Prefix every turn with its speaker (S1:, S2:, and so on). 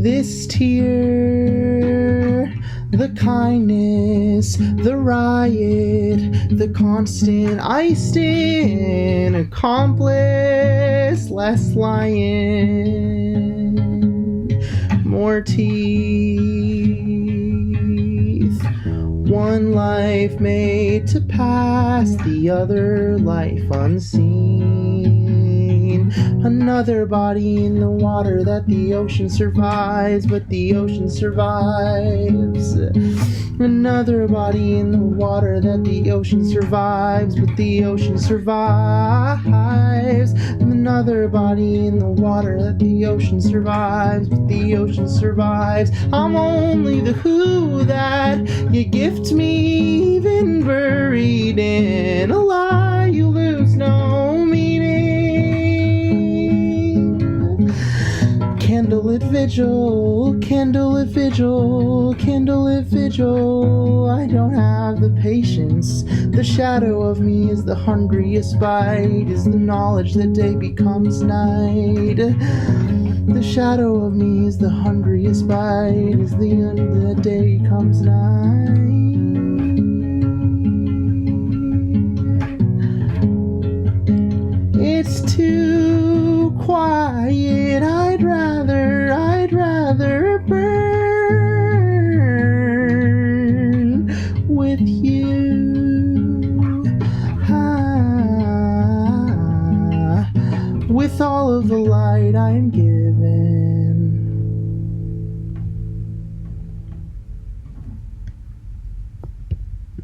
S1: This tear, the kindness, the riot, the constant iced in, accomplice, less lion, more teeth. One life made to pass, the other life unseen. Another body in the water that the ocean survives, but the ocean survives. Another body in the water that the ocean survives, but the ocean survives. Another body in the water that the ocean survives, but the ocean survives. I'm only the who that you gift me, even buried in a lie you lose no meaning. Candlelit vigil, candlelit vigil, candlelit vigil. I don't have the patience. The shadow of me is the hungriest bite, is the knowledge that day becomes night. The shadow of me is the hungriest bite, is the end that day becomes night. It's too quiet, I'd rather burn with you. With all of the light I'm given.